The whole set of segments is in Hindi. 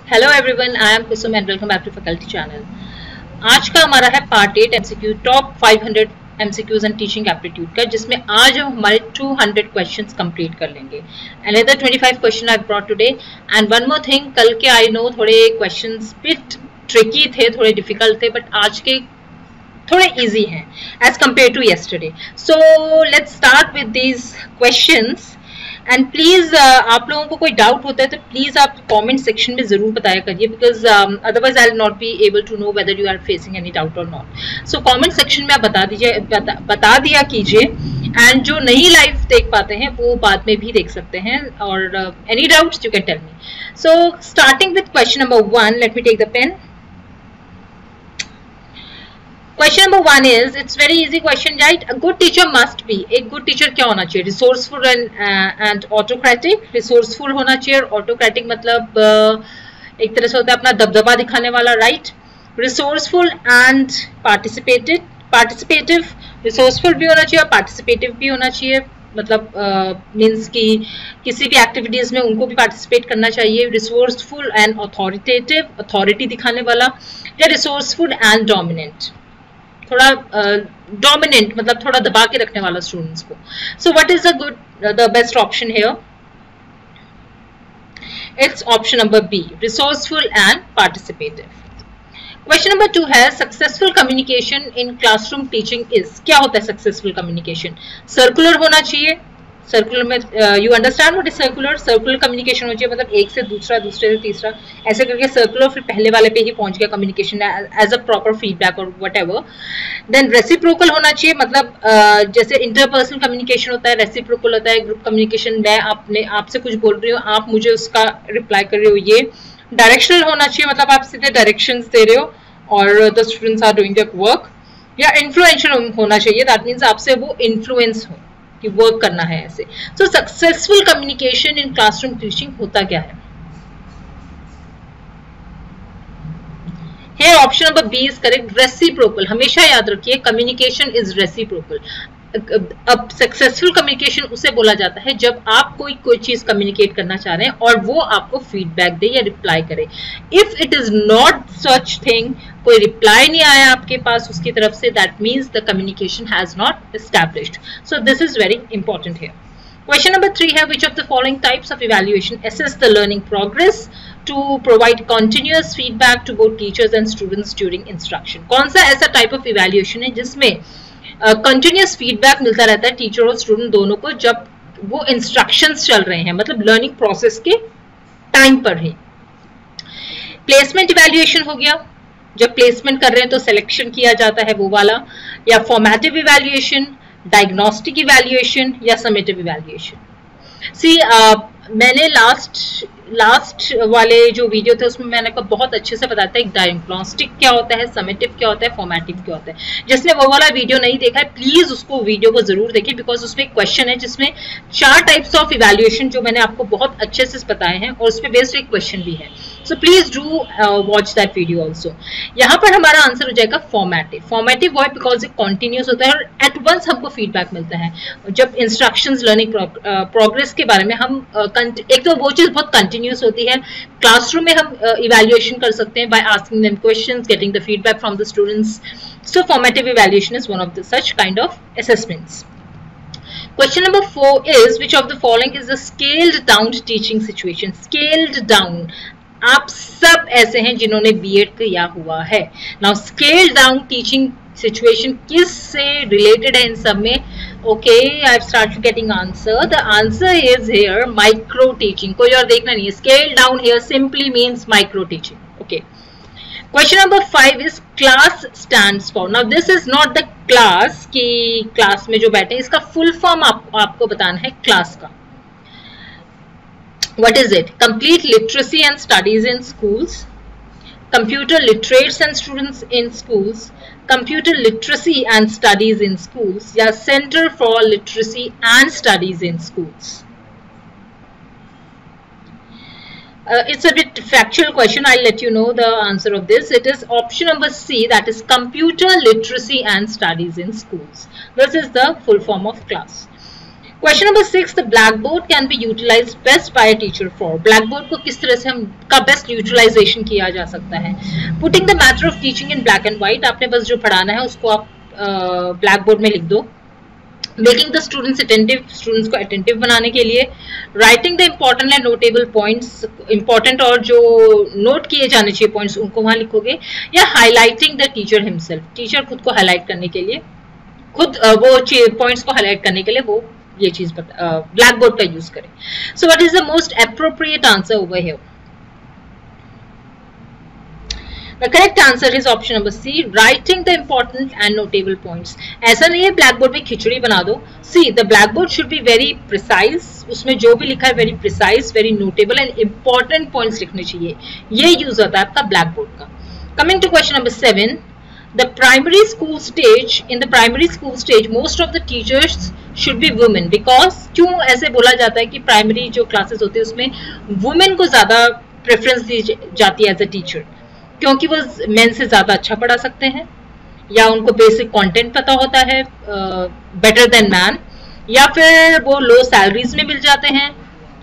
Hello everyone, I am Kusum and welcome back to faculty channel. आज का हमारा है part 8 MCQ top 500 MCQs and teaching aptitude का, जिसमें आज हम हमारे 200 क्वेश्चंस कंप्लीट कर लेंगे। Another 25 question I brought today and one more thing, कल के आई नो थोड़े क्वेश्चंस बिट ट्रिकी थे, थोड़े डिफिकल्ट थे, बट आज के थोड़े इजी हैं as compared to yesterday. So let's start with these questions and please आप लोगों को कोई डाउट होता है तो प्लीज आप कमेंट सेक्शन में जरूर बताया करिए, because otherwise I will not be able to know whether you are facing any doubt और नॉट। सो कमेंट सेक्शन में आप बता दिया कीजिए, एंड जो नहीं लाइव देख पाते हैं वो बाद में भी देख सकते हैं, और any doubts you can tell me. So starting with question number 1, let me take the pen. Question number 1 is, it's very easy question, right? A good teacher must be, एक good teacher क्या होना चाहिए? Resourceful and autocratic. Resourceful होना चाहिए, autocratic मतलब एक तरह से होता है अपना दबदबा दिखाने वाला, right? Resourceful and participative. Resourceful भी होना चाहिए और participative भी होना चाहिए, मतलब मीन्स कि किसी भी एक्टिविटीज में उनको भी पार्टिसिपेट करना चाहिए। रिसोर्सफुल एंड अथॉरिटेटिव, अथॉरिटी दिखाने वाला, या रिसोर्सफुल एंड डोमिनेंट, थोड़ा डोमिनेंट मतलब थोड़ा दबा के रखने वाला स्टूडेंट्स को। So what is the best option here? It's option number B, resourceful and participative. Question number 2 है, successful communication in classroom teaching is, क्या होता है सक्सेसफुल कम्युनिकेशन? सर्कुलर होना चाहिए। सर्कुलर में you understand what is circular? Circular communication हो चाहिए, मतलब एक से दूसरा, दूसरे से तीसरा, ऐसे करके सर्कुलर, फिर पहले वाले पे ही पहुंच गया communication as a proper feedback और व्हाटएवर। देन रेसिप्रोकल होना चाहिए, मतलब जैसे इंटरपर्सनल कम्युनिकेशन होता है, रेसिप्रोकल होता है ग्रुप कम्युनिकेशन, मैं आपसे कुछ बोल रही हूँ, आप मुझे उसका रिप्लाई कर रहे हो, ये। डायरेक्शनल होना चाहिए, मतलब आप सीधे डायरेक्शंस दे रहे हो और the students are doing their work. या इन्फ्लुएंशियल होना चाहिए, दैट मीन्स आपसे वो इन्फ्लुएंस हो कि वर्क करना है ऐसे। So successful communication in classroom teaching होता क्या है? Here option number B is correct, reciprocal। हमेशा याद रखिए, कम्युनिकेशन इज रेसिप्रोकल। अब सक्सेसफुल कम्युनिकेशन उसे बोला जाता है जब आप कोई चीज कम्युनिकेट करना चाह रहे हैं और वो आपको फीडबैक दे या रिप्लाई करे। If it is not such thing, कोई रिप्लाई नहीं आया आपके पास उसकी तरफ से, that means the communication has not established. So this is very important here. Question number 3 है, which of the following types of evaluation assess the learning progress to provide continuous feedback to both teachers and students during instruction? कौन सा ऐसा type of evaluation है जिसमें कंटिन्यूस फीडबैक मिलता रहता है टीचर और स्टूडेंट दोनों को जब वो इंस्ट्रक्शंस चल रहे हैं, मतलब लर्निंग प्रोसेस के टाइम पर ही? प्लेसमेंट इवैल्यूएशन हो गया, जब प्लेसमेंट कर रहे हैं तो सिलेक्शन किया जाता है वो वाला, या फॉर्मेटिव इवैल्यूएशन, डायग्नोस्टिक इवैल्यूएशन, या समेटिव इवैल्यूएशन। सी मैंने लास्ट वाले जो वीडियो थे उसमें मैंने आपको बहुत अच्छे से बताया था डायग्नोस्टिक क्या होता है, समेटिव क्या होता है, फॉर्मेटिव क्या होता है। जिसने वो वाला वीडियो नहीं देखा है प्लीज उसको वीडियो को जरूर देखिए, बिकॉज उसमें एक क्वेश्चन है जिसमें 4 टाइप्स ऑफ इवैल्यूएशन जो मैंने आपको बहुत अच्छे से बताए हैं और उसमें बेस्ड एक क्वेश्चन भी है। So please do watch that video also. यहाँ पर हमारा आंसर हो जाएगा फॉर्मेटिव। फॉर्मेटिव वो है बिकॉज ये कॉन्टिन्यूस होता है और एट वंस हमको फीडबैक मिलता है। जब इंस्ट्रक्शंस लर्निंग प्रोग्रेस के बारे में हम एक तो वो चीज बहुत कंटिन्यूस होती है, क्लासरूम में हम इवैल्यूएशन कर सकते हैं by asking them questions, getting the feedback from the students. So formative evaluation is one of the such kind of assessments. Question number 4 is, which of the following is the scaled down teaching situation? Scaled down, आप सब ऐसे हैं जिन्होंने बीएड किया हुआ है। Now scale down teaching situation किस से रिलेटेड है इन सब में? Okay, I have started getting answer. The answer is here micro teaching. कोई और देखना नहीं है, scale down here simply means micro teaching. Okay, question number 5 is class stands for. Now this is not the class की क्लास में जो बैठे, इसका फुल फॉर्म आपको बताना है क्लास का। What is it? Complete literacy and studies in schools, computer literates and students in schools, computer literacy and studies in schools, या Center for Literacy and Studies in Schools. It's a bit factual question. I'll let you know the answer of this. It is option number C, that is computer literacy and studies in schools. This is the full form of class. Question number 6, the black board can be utilise best by teacher for. Black board को किस तरह से हम का बेस्ट यूटिलाइजेशन किया जा सकता है। Putting the matter of teaching in black and white, आपने बस जो पढ़ाना है उसको आप ब्लैक बोर्ड में लिख दो। Making the students attentive, students को अटेंटिव बनाने के लिए। Writing the important and notable points, important और जो नोट किए जाने चाहिए पॉइंट्स उनको वहां लिखोगे। या highlighting the teacher himself, teacher खुद को हाईलाइट करने के लिए, खुद वो पॉइंट्स को हाईलाइट करने के लिए वो ये चीज ब्लैक बोर्ड का यूज करें। सो what is the most appropriate answer over here? The correct answer is option number C, writing the important and notable points. ऐसा नहीं है ब्लैक बोर्ड में खिचड़ी बना दो। See, the blackboard should be very precise. उसमें जो भी लिखा है very precise, very notable and important points लिखने चाहिए। ये यूज होता है आपका ब्लैक बोर्ड का। Coming to question number 7, the primary school stage, in the primary school stage most of the teachers should be women because क्यों ऐसे बोला जाता है कि प्राइमरी जो क्लासेस होती है उसमें वुमेन को ज्यादा प्रेफरेंस दी जाती है एज अ टीचर, क्योंकि वो मेन से ज्यादा अच्छा पढ़ा सकते हैं, या उनको बेसिक कंटेंट पता होता है बेटर देन मैन, या फिर वो लो सैलरीज में मिल जाते हैं,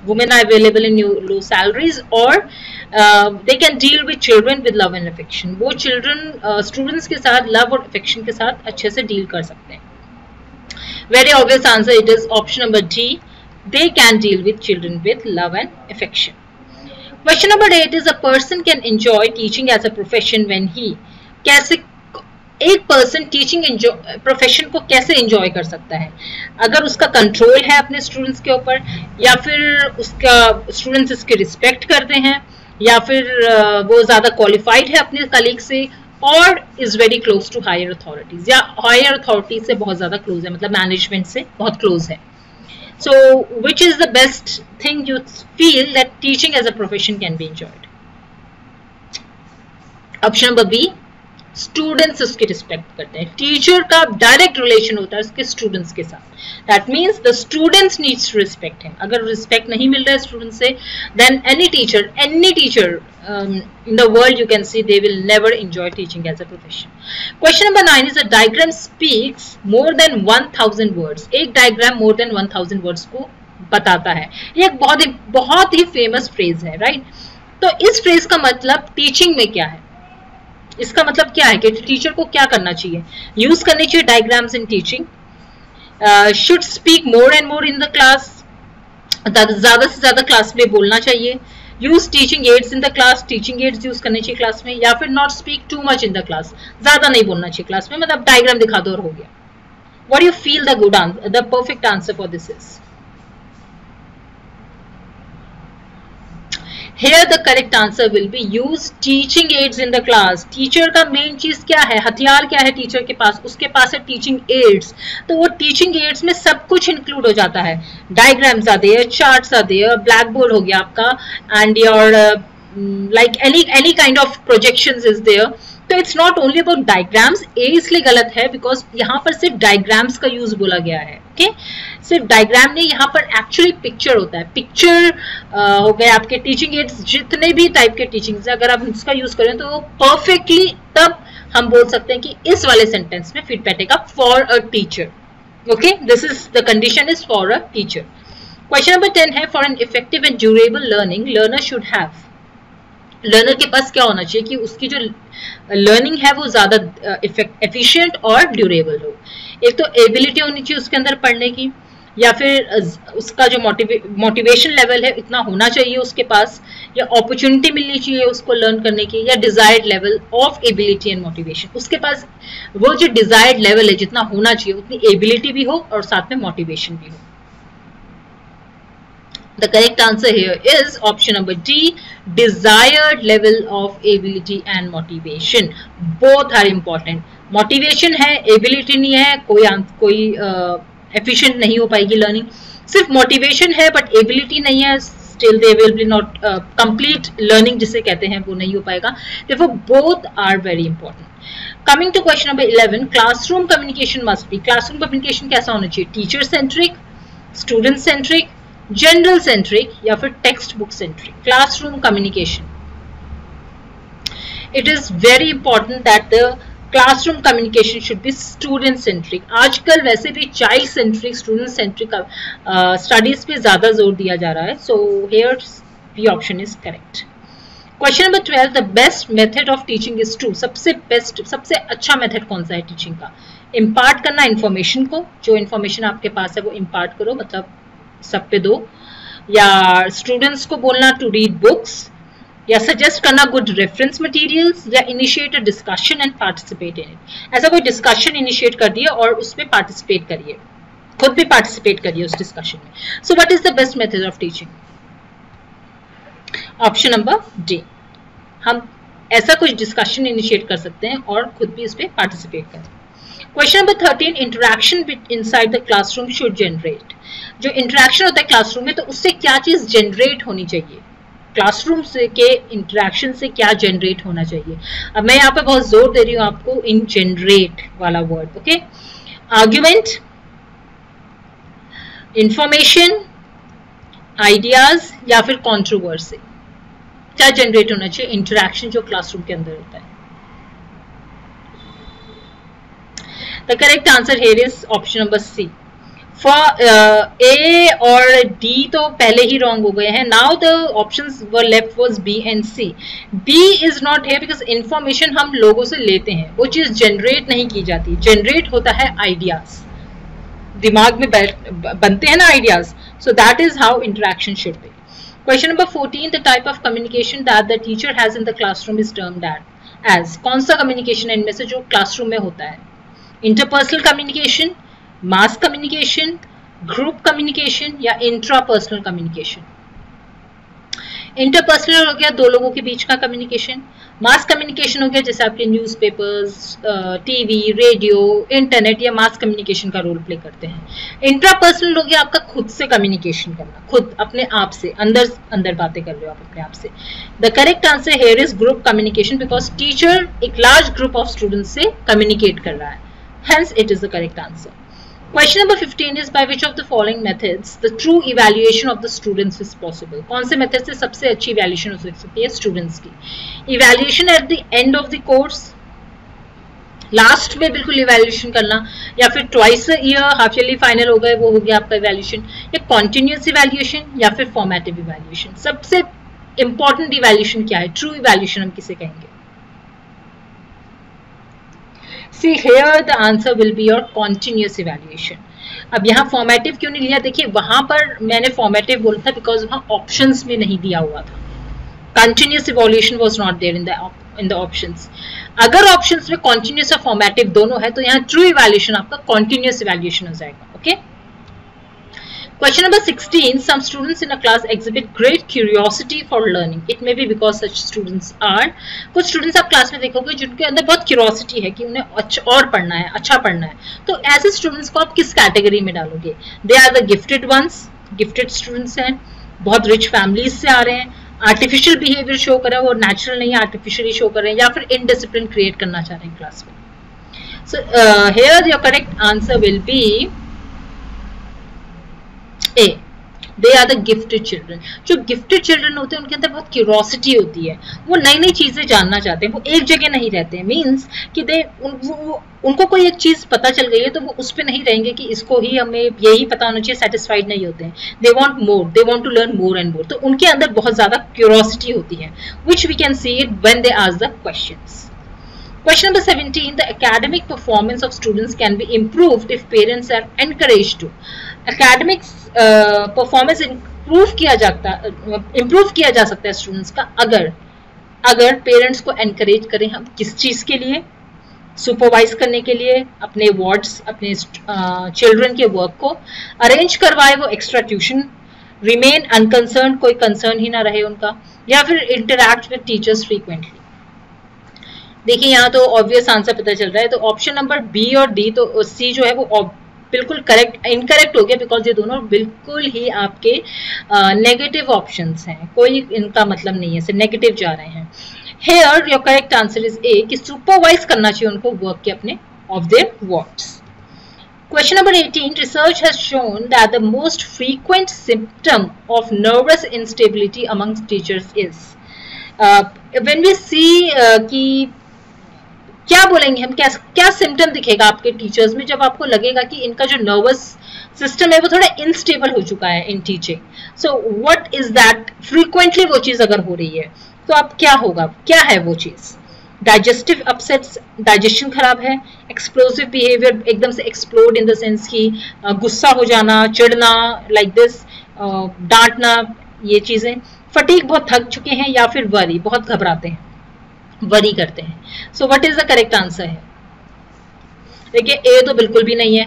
women are available in low salaries, और they can deal with children with love and affection, वो चिल्ड्रन स्टूडेंट्स के साथ लव और अफेक्शन के साथ अच्छे से डील कर सकते हैं। Very obvious answer it is option number D, they can deal with children with love and affection. Question number 8 is a person can enjoy teaching as a profession when he, कैसे एक पर्सन टीचिंग प्रोफेशन को कैसे एंजॉय कर सकता है? अगर उसका कंट्रोल है अपने स्टूडेंट्स के ऊपर, या फिर उसका स्टूडेंट्स इसकी रिस्पेक्ट करते हैं, या फिर वो ज्यादा क्वालिफाइड है अपने कलीग से, और is very close to higher authorities, या हायर अथॉरिटीज से बहुत ज्यादा क्लोज है, मतलब मैनेजमेंट से बहुत क्लोज है। So, which is the best thing you feel that teaching as a profession can be enjoyed? Option number B, students उसकी रिस्पेक्ट करते हैं। टीचर का डायरेक्ट रिलेशन होता है उसके स्टूडेंट्स के साथ, that means the students needs to respect him. अगर रिस्पेक्ट नहीं मिल रहा है स्टूडेंट से, then any teacher in the world you can see they will never enjoy teaching as a profession. Question number 9 is a diagram speaks more than 1000 words. एक diagram more than 1000 words को बताता है। ये एक बहुत ही फेमस फ्रेज है, राइट? तो इस फ्रेज का मतलब टीचिंग में क्या है? इसका मतलब क्या है कि टीचर को क्या करना चाहिए? यूज करनी चाहिए diagrams in teaching, should speak more and more in the class, ज्यादा से ज्यादा क्लास में बोलना चाहिए, use teaching ads in the class, teaching ads use करने चाहिए क्लास में, या फिर not speak too much in the class, ज्यादा नहीं बोलना चाहिए क्लास में, मतलब डायग्राम दिखा दो और हो गया। What you feel the good answer, the perfect answer for this is? Here the correct answer will be use teaching aids in the class. Teacher का मेन चीज क्या है, हथियार क्या है टीचर के पास? उसके पास है टीचिंग एड्स। तो वो टीचिंग एड्स में सब कुछ इंक्लूड हो जाता है, डायग्राम्स आते हैं, चार्ट्स आते हैं, ब्लैक बोर्ड हो गया आपका, and your like any kind of projections is there. तो it's not only about diagrams. A इसलिए गलत है बिकॉज यहाँ पर सिर्फ डायग्राम्स का यूज बोला गया है, ओके? सिर्फ डायग्राम नहीं, यहाँ पर एक्चुअली पिक्चर होता है। पिक्चर हो गए आपके टीचिंग एड्स, जितने भी टाइप के टीचिंग्स है, अगर आप उसका यूज करें तो परफेक्टली तब हम बोल सकते हैं कि इस वाले सेंटेंस में फिट बैठेगा for a teacher, okay? This is the condition is for a teacher. Question number 10 है, for an effective and durable learning learner should have, learner के पास क्या होना चाहिए कि उसकी जो लर्निंग है वो ज्यादा एफिशिएंट और ड्यूरेबल हो। एक तो एबिलिटी होनी चाहिए उसके अंदर पढ़ने की, या फिर उसका जो मोटिवेशन लेवल है इतना होना चाहिए उसके पास, या अपॉर्चुनिटी मिलनी चाहिए उसको लर्न करने की, या desired level of ability and motivation, उसके पास वो जो डिजायर्ड लेवल है जितना होना चाहिए उतनी एबिलिटी भी हो और साथ में मोटिवेशन भी हो। The correct answer here is option number D, desired level of ability and motivation. Both are important. Motivation है, ability नहीं है, कोई efficient नहीं हो पाएगी learning. सिर्फ motivation है but ability नहीं है, still they will be not complete learning जिसे कहते हैं वो नहीं हो पाएगा. Therefore both are very important. Coming to question number 11, classroom communication must be. Classroom communication कैसा होना चाहिए? Teacher centric, student centric, general centric, या फिर text book centric? Classroom communication, it is very important that the classroom communication should be student centric. आजकल वैसे भी child centric, student centric studies पे ज्यादा जोर दिया जा रहा है, so here B option is correct. Question number 12, the best method of teaching is to, सबसे बेस्ट, सबसे अच्छा मेथड कौन सा है टीचिंग का? इम्पार्ट करना इन्फॉर्मेशन को, जो इन्फॉर्मेशन आपके पास है वो इम्पार्ट करो, मतलब सब पे दो, या स्टूडेंट्स को बोलना टू रीड बुक्स, या सजेस्ट करना गुड रेफरेंस मटेरियल्स, या initiate a discussion and participate in it. ऐसा कोई डिस्कशन इनिशिएट कर दिया और उसमें पार्टिसिपेट करिए, खुद भी पार्टिसिपेट करिए उस डिस्कशन में। So what is the best method of teaching? Option number D, हम ऐसा कुछ डिस्कशन इनिशिएट कर सकते हैं और खुद भी इस पे पार्टिसिपेट करें। Question number 13, interaction inside the classroom should generate. जो इंटरेक्शन होता है क्लासरूम में, तो उससे क्या चीज जनरेट होनी चाहिए? क्लासरूम से के इंटरेक्शन से क्या जनरेट होना चाहिए? अब मैं यहाँ पे बहुत जोर दे रही हूँ आपको इन जनरेट वाला word, okay? Argument, information, ideas, या फिर कंट्रोवर्सी। क्या जनरेट होना चाहिए? इंटरेक्शन जो क्लासरूम के अंदर होता है। The correct answer here is option number C. For A और डी तो पहले ही रॉन्ग हो गए हैं। Now the options were left was B and C. B is not here because information हम लोगों से लेते हैं, वो चीज जनरेट नहीं की जाती। जनरेट होता है आइडियाज, दिमाग में बनते हैं ना ideas, so that is how interaction should be. Question number 14, the type of communication that the teacher has in the classroom is termed as. कौन सा communication है इनमें से जो classroom में होता है? Interpersonal communication, mass communication, group communication, या intrapersonal communication? इंटरपर्सनल हो गया दो लोगों के बीच का कम्युनिकेशन। मास कम्युनिकेशन हो गया जैसे आपके न्यूज़पेपर्स, टीवी, रेडियो, इंटरनेट, या मास कम्युनिकेशन का रोल प्ले करते हैं। इंट्रापर्सनल हो गया आपका खुद से कम्युनिकेशन करना, खुद अपने आप से, अंदर अंदर बातें कर रहे हो आप अपने आप से। The correct answer here is group communication because teacher एक लार्ज ग्रुप ऑफ स्टूडेंट्स से कम्युनिकेट कर रहा है, hence it is the correct answer. Question number 15 is by which of the following methods the true evaluation of the students is possible? कौन से मेथड से सबसे अच्छी इवैल्यूएशन हो सकती है स्टूडेंट्स की? Evaluation at the end of the course, last में बिल्कुल इवैल्यूएशन करना, या फिर twice a year, half yearly final हो गए वो हो गया आपका इवैल्यूएशन, या कॉन्टिन्यूस इवैल्यूएशन, या फिर फॉर्मेटिव इवैल्यूएशन। सबसे इंपॉर्टेंट इवैल्यूएशन क्या है? ट्रू इवैल्यूएशन हम किसे कहेंगे? See here the answer will be your continuous evaluation. अब यहाँ फॉर्मेटिव क्यों नहीं लिया? देखिए वहां पर मैंने फॉर्मेटिव बोला था बिकॉज वहां ऑप्शंस में नहीं दिया हुआ था। Continuous evaluation was not there in the options. अगर ऑप्शंस में कंटिन्यूस और फॉर्मेटिव दोनों है तो यहाँ ट्रू इवैल्यूएशन आपका कंटिन्यूस इवैल्यूएशन हो जाएगा। Okay, Question number 16, some students in a class exhibit great curiosity for learning. It may be because such students are, कुछ students आप क्लास में देखोगे जिनके अंदर बहुत क्यूरियोसिटी है कि उन्हें और पढ़ना है, अच्छा पढ़ना है, तो ऐसे स्टूडेंट्स को आप किस कैटेगरी में डालोगे? They are the gifted ones, gifted students हैं, बहुत रिच फैमिलीज से आ रहे हैं, आर्टिफिशियल बिहेवियर शो कर रहे हैं, वो नेचुरल नहीं आर्टिफिशियली शो कर रहे हैं, या फिर इनडिसिप्लिन क्रिएट करना चाह रहे हैं क्लास में। So here your correct answer will be A, they are the gifted children. जो गिफ्टेड चिल्ड्रन होते हैं उनके अंदर बहुत क्यूरोसिटी होती है, वो नई नई चीजें जानना चाहते हैं, वो एक जगह नहीं रहते हैं। मीन्स कि उनको कोई एक चीज पता चल गई है तो वो उस पर नहीं रहेंगे कि इसको ही हमें यही पता होना चाहिए, सेटिस्फाइड नहीं होते हैं। They want more, they want to learn more and more. तो उनके अंदर बहुत ज्यादा क्यूरोसिटी होती है, which we can see it when they ask the questions. Question number 17, the academic performance of students can be improved if parents are encouraged to. Academic performance improve किया जा सकता है स्टूडेंट्स का अगर पेरेंट्स को encourage करें हम किस चीज के लिए? सुपरवाइज करने के लिए, अपने वार्ड्स, अपने चिल्ड्रन के वर्क को अरेंज करवाए, वो एक्स्ट्रा ट्यूशन, रिमेन अनकंसर्न, कोई कंसर्न ही ना रहे उनका, या फिर इंटरैक्ट विद टीचर्स फ्रीक्वेंटली। देखिए यहाँ तो ऑब्वियस आंसर पता चल रहा है, तो ऑप्शन नंबर बी और डी, तो सी जो है वो बिल्कुल इनकरेक्ट हो गया बिकॉज ये दोनों बिल्कुल ही आपके नेगेटिव ऑप्शंस हैं, कोई इनका मतलब नहीं है, सिर्फ नेगेटिव जा रहे हैं। Here your correct answer is a, कि सुपरवाइज करना चाहिए उनको वर्क के अपने of their words. Question number 18, research has shown that the most frequent symptom of nervous instability amongst teachers is when we see कि क्या बोलेंगे हम, क्या सिम्टम दिखेगा आपके टीचर्स में जब आपको लगेगा कि इनका जो नर्वस सिस्टम है वो थोड़ा इनस्टेबल हो चुका है in teaching. So what is that, frequently वो चीज अगर हो रही है तो अब क्या होगा, क्या है वो चीज. डाइजेस्टिव अपसेट्स, डाइजेशन खराब है. एक्सप्लोसिव बिहेवियर, एकदम से एक्सप्लोड इन द सेंस कि गुस्सा हो जाना, चिढ़ना, लाइक दिस, डांटना, ये चीजें. फटीग, बहुत थक चुके हैं, या फिर वरी, बहुत घबराते हैं, वरी करते हैं. सो what is the correct answer है. देखिए ए तो बिल्कुल भी नहीं है,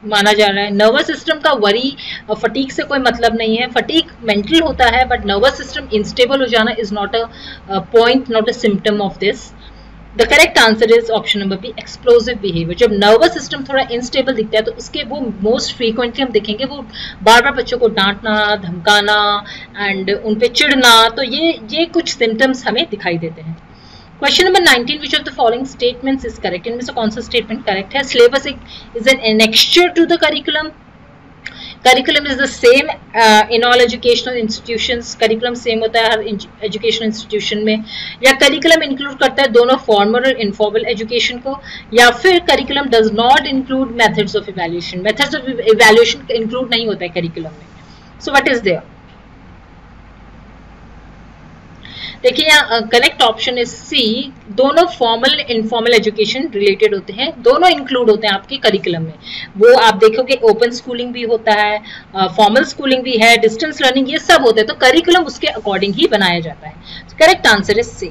माना जा रहा है. नर्वस सिस्टम का वरी और फटीग से कोई मतलब नहीं है. फटीग मेंटल होता है, बट नर्वस सिस्टम इंस्टेबल हो जाना is not a point, not a symptom of this. The correct answer is option number B, explosive behaviour. जब नर्वस सिस्टम थोड़ा इनस्टेबल दिखता है तो उसके वो मोस्ट फ्रीक्वेंटली हम देखेंगे वो बार बार बच्चों को डांटना, धमकाना एंड उन पे चिढ़ना. तो ये कुछ सिम्टम्स हमें दिखाई देते हैं. Question number 19, which of the following statements is correct. इनमें से कौन सा स्टेटमेंट करेक्ट है. Syllabus is an annexure to the curriculum. Curriculum is the same in all educational institutions. Curriculum same होता है हर एजुकेशनल इंस्टीट्यूशन में. या करिकुलम इंक्लूड करता है दोनों फॉर्मल और इनफॉर्मल एजुकेशन को. या फिर curriculum does not include methods of evaluation. Methods of evaluation include नहीं होता है करिकुलम में. So what is there. देखिए यहाँ करेक्ट ऑप्शन इज सी, दोनों फॉर्मल इनफॉर्मल एजुकेशन रिलेटेड होते हैं, दोनों इंक्लूड होते हैं आपके करिकुलम में. वो आप देखोगे ओपन स्कूलिंग भी होता है, फॉर्मल स्कूलिंग भी है, डिस्टेंस लर्निंग, ये सब होते हैं. तो करिकुलम उसके अकॉर्डिंग ही बनाया जाता है. Correct answer is C.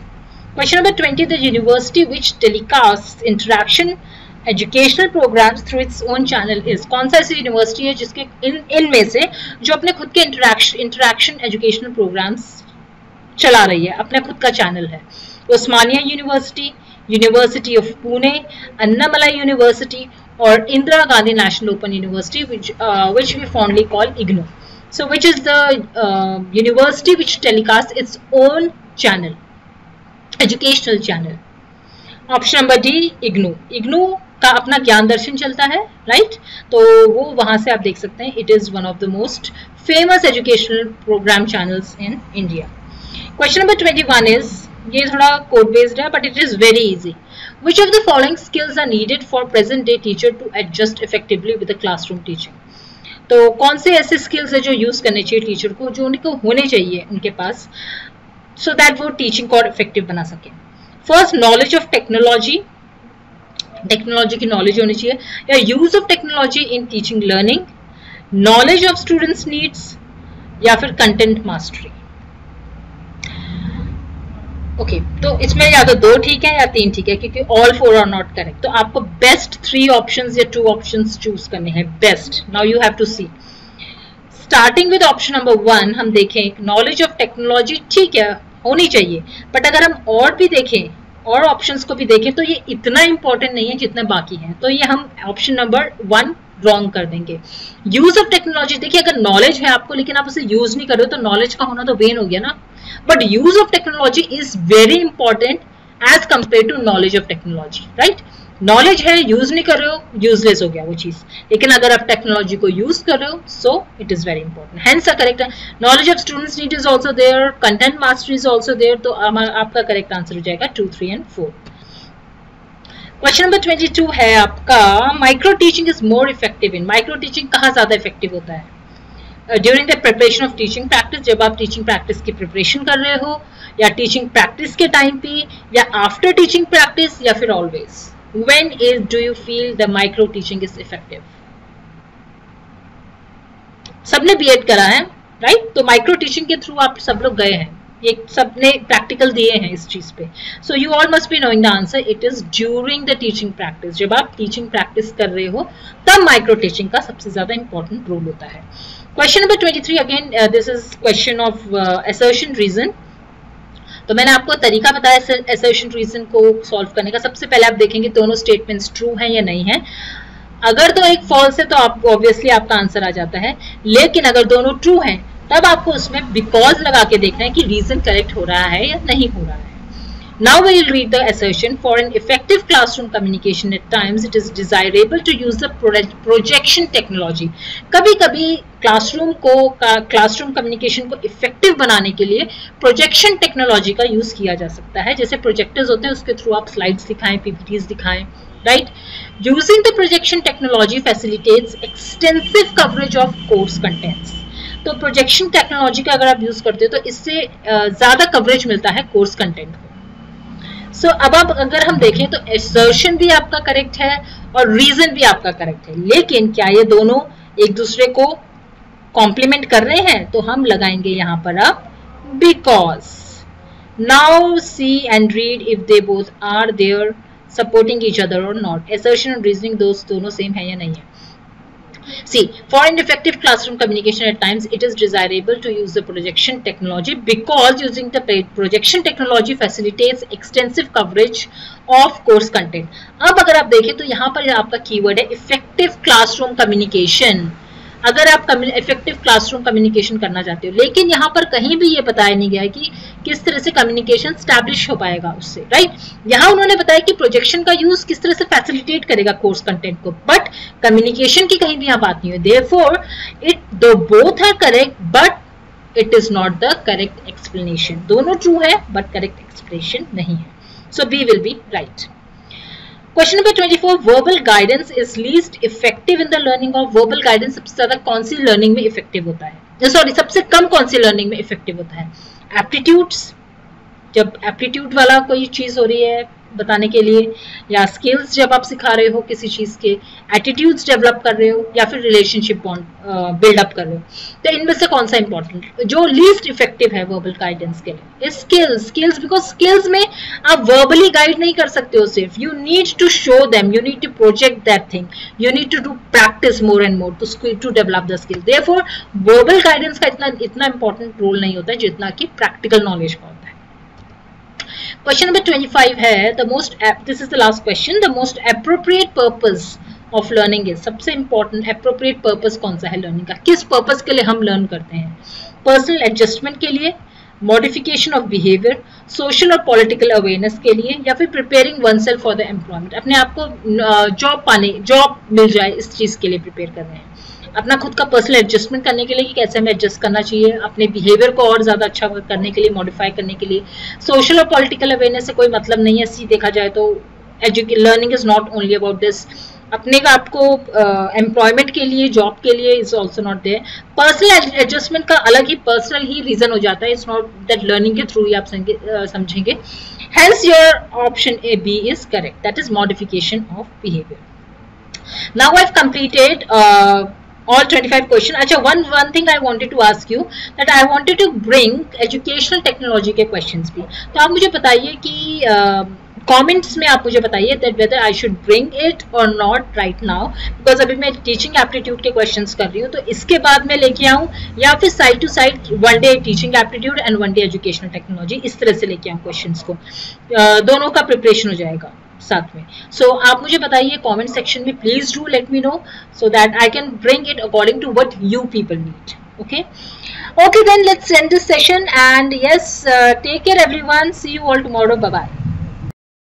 Question number 20, the university which telecast interaction educational programmes through its own channel is. कौन सा ऐसी यूनिवर्सिटी है जिसके इनमें से जो अपने खुद के इंटरैक्शन एजुकेशनल प्रोग्राम्स चला रही है, अपना खुद का चैनल है. Osmania university, university of Pune, Annamalai university और Indira Gandhi national open university which we fondly call IGNOU. So which is the university which telecasts its own channel, educational channel. Option number D, IGNOU. IGNOU का अपना ज्ञान दर्शन चलता है, राइट. तो वो वहां से आप देख सकते हैं. It is one of the most famous educational programme channels in India. Question number 21 is, ये थोड़ा code based है but it is very easy. Which of the following skills are needed for present day teacher to adjust effectively with the classroom teaching? तो कौन से ऐसे skills है जो use करने चाहिए टीचर को, जो उनको होने चाहिए उनके पास, so that वो टीचिंग को और effective बना सके. First, knowledge of technology. Technology की नॉलेज होनी चाहिए. या use of technology in teaching learning, knowledge of students needs, या फिर कंटेंट मास्टरी. ओके, तो इसमें या तो 2 ठीक है या 3 ठीक है, क्योंकि ऑल 4 आर नॉट करेक्ट. तो आपको बेस्ट 3 ऑप्शंस या 2 ऑप्शंस चूज करने हैं. Best. Now you have to see. Starting with option number 1, हम देखें नॉलेज ऑफ टेक्नोलॉजी ठीक है, होनी चाहिए, बट अगर हम और भी देखें और ऑप्शंस को भी देखें तो ये इतना इंपॉर्टेंट नहीं है जितने बाकी हैं. तो ये हम ऑप्शन नंबर 1 रॉन्ग कर देंगे. यूज ऑफ टेक्नोलॉजी, देखिए अगर नॉलेज है आपको लेकिन आप उसे यूज नहीं कर रहे हो तो नॉलेज का होना तो वेन हो गया ना. But use of technology is very important as compare to knowledge of technology, right. Knowledge है, यूज नहीं कर रहे हो, यूजलेस हो गया वो चीज. लेकिन अगर आप टेक्नोलॉजी को यूज कर रहे हो, so it is very important. Hence the correct knowledge of students need is also there, content mastery is also there. तो आपका करेक्ट आंसर हो जाएगा 2, 3 एंड 4. क्वेश्चन नंबर 22 है आपका, micro teaching is more effective in. Micro teaching कहाँ ज्यादा इफेक्टिव होता है? During the preparation of teaching practice, जब आप टीचिंग प्रैक्टिस की प्रिपरेशन कर रहे हो, या टीचिंग प्रैक्टिस के टाइम पे, या आफ्टर टीचिंग प्रैक्टिस, या फिर always. When do you feel the micro teaching is effective? सबने बीएड करा है, राइट. तो माइक्रो टीचिंग के थ्रू आप सब लोग गए हैं, ये सबने प्रैक्टिकल दिए हैं इस चीज पे. So you all must be knowing the answer. It is during the teaching practice. जब आप टीचिंग प्रैक्टिस कर रहे हो तब माइक्रो टीचिंग का सबसे ज्यादा इंपॉर्टेंट रोल होता है. Question number 23 again, this is question of assertion reason. तो मैंने आपको तरीका बताया असर्शन रीजन को सॉल्व करने का. सबसे पहले आप देखेंगे दोनों स्टेटमेंट्स ट्रू हैं या नहीं है. अगर तो एक फॉल्स है तो आप ऑब्वियसली आपका आंसर आ जाता है, लेकिन अगर दोनों ट्रू हैं तब आपको उसमें बिकॉज लगा के देखना है कि रीजन करेक्ट हो रहा है या नहीं हो रहा है. Now we'll read the assertion. For an effective classroom communication at times it is desirable to use the projection technology. कभी कभी क्लासरूम कम्युनिकेशन को इफेक्टिव बनाने के लिए प्रोजेक्शन टेक्नोलॉजी का यूज किया जा सकता है. जैसे प्रोजेक्टर्स होते हैं उसके थ्रू आप स्लाइड्स दिखाएं, पीपीटीज दिखाएं, right. Using the projection technology facilitates extensive coverage of course contents. तो प्रोजेक्शन टेक्नोलॉजी का अगर आप यूज करते हो तो इससे ज्यादा कवरेज मिलता है कोर्स कंटेंट को. सो अब अगर हम देखें तो असर्शन भी आपका करेक्ट है और रीजन भी आपका करेक्ट है, लेकिन क्या ये दोनों एक दूसरे को कॉम्प्लीमेंट कर रहे हैं? तो हम लगाएंगे यहां पर अब because. Now see and read if they both are there supporting each other और नॉट. असर्शन और रीजनिंग दोनों सेम है या नहीं है? See, for an effective classroom communication at times it is desirable to use the projection technology because using the projection technology facilitates extensive coverage of course content. अब अगर आप देखें तो यहाँ पर आपका कीवर्ड है effective classroom communication. अगर आप इफेक्टिव क्लासरूम कम्युनिकेशन करना चाहते हो, लेकिन यहाँ पर कहीं भी ये बताया नहीं गया है कि किस तरह से कम्युनिकेशन स्टैब्लिश हो पाएगा उससे, राइट. यहाँ उन्होंने बताया कि प्रोजेक्शन का यूज किस तरह से फैसिलिटेट करेगा कोर्स कंटेंट को, बट कम्युनिकेशन की कहीं भी यहाँ बात नहीं है. देयरफॉर दो both are correct but it is not the correct explanation. दोनों ट्रू है बट करेक्ट एक्सप्लेनेशन नहीं है. So B will be right. Question number 24. Verbal guidance is least effective in the learning of. Verbal guidance सबसे ज्यादा कौन सी लर्निंग में इफेक्टिव होता है? सॉरी, सबसे कम कौन सी लर्निंग में इफेक्टिव होता है? एप्टीट्यूड्स, जब एप्टीट्यूड वाला कोई चीज हो रही है बताने के लिए, या स्किल्स जब आप सिखा रहे हो किसी चीज के, एटीट्यूड्स डेवलप कर रहे हो, या फिर रिलेशनशिप बॉन्ड बिल्डअप कर रहे हो. तो इनमें से कौन सा इंपॉर्टेंट, जो लीस्ट इफेक्टिव है वर्बल गाइडेंस के लिए? स्किल्स, बिकॉज स्किल्स में आप वर्बली गाइड नहीं कर सकते हो सिर्फ. You need to show them, you need to project that thing, you need to do practice more and more to develop the skill. Therefore verbal guidance का इतना इंपॉर्टेंट रोल नहीं होता है जितना कि प्रैक्टिकल नॉलेज का होता है. क्वेश्चन नंबर 25 है this is the last question. The most appropriate purpose of learning is. सबसे इंपॉर्टेंट एप्रोप्रिएट पर्पस कौन सा है लर्निंग का? किस पर्पस के लिए हम लर्न करते हैं? पर्सनल एडजस्टमेंट के लिए, मॉडिफिकेशन ऑफ बिहेवियर, सोशल और पॉलिटिकल अवेयरनेस के लिए, या फिर preparing one self for the employment. अपने आप को जॉब मिल जाए इस चीज के लिए प्रिपेयर कर रहे हैं. अपना खुद का पर्सनल एडजस्टमेंट करने के लिए कि कैसे हमें एडजस्ट करना चाहिए, अपने बिहेवियर को और ज्यादा अच्छा करने के लिए, मॉडिफाई करने के लिए. सोशल और पॉलिटिकल अवेयरनेस से कोई मतलब नहीं है. सी देखा जाए तो learning is not only about this. अपने का आपको एम्प्लॉयमेंट के लिए, जॉब के लिए is also not there. Personal adjustment का अलग ही पर्सनल ही रीजन हो जाता है. इट्स नॉट दैट लर्निंग के थ्रू ही आप समझेंगे. Hence your option A B is correct, that is modification of behaviour. Now I have completed all 25 question. अच्छा, one thing I wanted to ask you that I wanted to bring educational technology के questions भी. तो आप मुझे बताइए कि comments में आप मुझे बताइए that whether I should bring it or not right now, because अभी मैं teaching aptitude के questions कर रही हूँ, तो इसके बाद मैं लेके आऊँ या फिर side to side one day teaching aptitude and one day educational technology, इस तरह से लेके आऊँ questions को. दोनों का preparation हो जाएगा साथ में. सो आप मुझे बताइए कमेंट सेक्शन में, please do let me know so that I can bring it according to what you people need. Okay then let's end this session and yes, take care everyone, see you all tomorrow, bye bye.